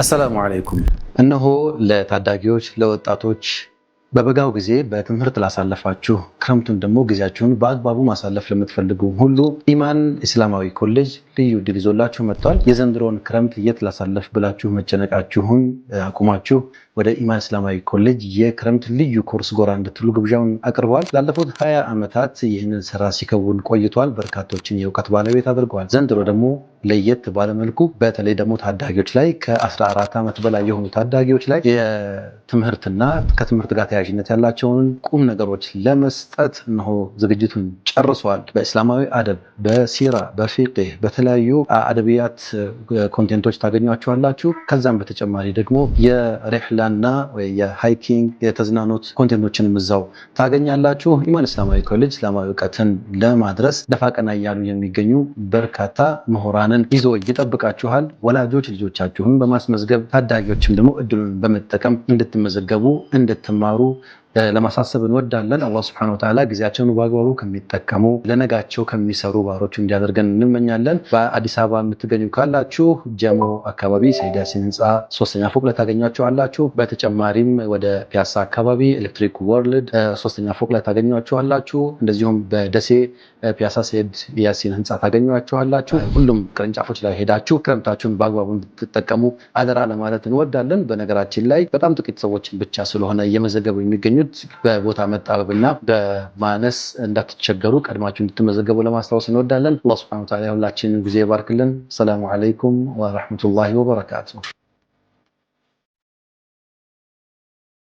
አሰላሙ አለይኩም። እነሆ ለታዳጊዎች ለወጣቶች በበጋው ጊዜ በትምህርት ላሳለፋችሁ ክረምቱን ደግሞ ጊዜያችሁን በአግባቡ ማሳለፍ ለምትፈልጉ ሁሉ ኢማን እስላማዊ ኮሌጅ ልዩ ዕድል ይዞላችሁ መጥቷል። የዘንድሮውን ክረምት የት ላሳለፍ ብላችሁ መጨነቃችሁን አቁማችሁ ወደ ኢማን እስላማዊ ኮሌጅ የክረምት ልዩ ኮርስ ጎራ እንድትሉ ግብዣውን አቅርበዋል። ላለፉት 20 ዓመታት ይህንን ስራ ሲከውን ቆይቷል። በርካቶችን የእውቀት ባለቤት አድርገዋል። ዘንድሮ ደግሞ ለየት ባለመልኩ በተለይ ደግሞ ታዳጊዎች ላይ ከ14 ዓመት በላይ የሆኑ ታዳጊዎች ላይ የትምህርትና ከትምህርት ጋር ተያያዥነት ያላቸውን ቁም ነገሮች ለመስጠት እነሆ ዝግጅቱን ጨርሷል። በእስላማዊ አደብ፣ በሲራ፣ በፊቅህ በተለያዩ አደብያት ኮንቴንቶች ታገኟቸዋላችሁ። ከዛም በተጨማሪ ደግሞ የሪህላና የሃይኪንግ የተዝናኖት ኮንቴንቶችንም እዛው ታገኛላችሁ። ኢማን እስላማዊ ኮሌጅ እስላማዊ እውቀትን ለማድረስ ደፋ ቀና እያሉ የሚገኙ በርካታ ምሁራንን ይዞ ይጠብቃችኋል። ወላጆች ልጆቻችሁን በማስመዝገብ ታዳጊዎችም ደግሞ እድሉን በመጠቀም እንድትመዘገቡ እንድትማሩ ለማሳሰብ እንወዳለን። አላህ Subhanahu Wa Ta'ala ጊዜያቸውን በአግባቡ ከሚጠቀሙ ለነጋቸው ከሚሰሩ ባሮች እንዲያደርገን እንመኛለን። በአዲስ አበባ የምትገኙ ካላችሁ ጀሞ አካባቢ ሰይድ ያሲን ህንፃ 3ኛ ፎቅ ላይ ታገኟቸዋላችሁ። በተጨማሪም ወደ ፒያሳ አካባቢ ኤሌክትሪክ ወርልድ 3ኛ ፎቅ ላይ ታገኟቸዋላችሁ። እንደዚሁም በደሴ ፒያሳ ሰይድ ያሲን ህንፃ ታገኟቸዋላችሁ። ሁሉም ቅርንጫፎች ላይ ሄዳችሁ ክረምታችሁን በአግባቡ እንድትጠቀሙ አደራ ለማለት እንወዳለን። በነገራችን ላይ በጣም ጥቂት ሰዎችን ብቻ ስለሆነ እየመዘገቡ የሚገኙት በቦታ መጣበብና በማነስ እንዳትቸገሩ ቀድማችሁ እንድትመዘገቡ ለማስታወስ እንወዳለን። አላህ Subhanahu Wa Ta'ala ሁላችንን ጊዜ ይባርክልን። ሰላሙ አለይኩም ወራህመቱላሂ ወበረካቱሁ።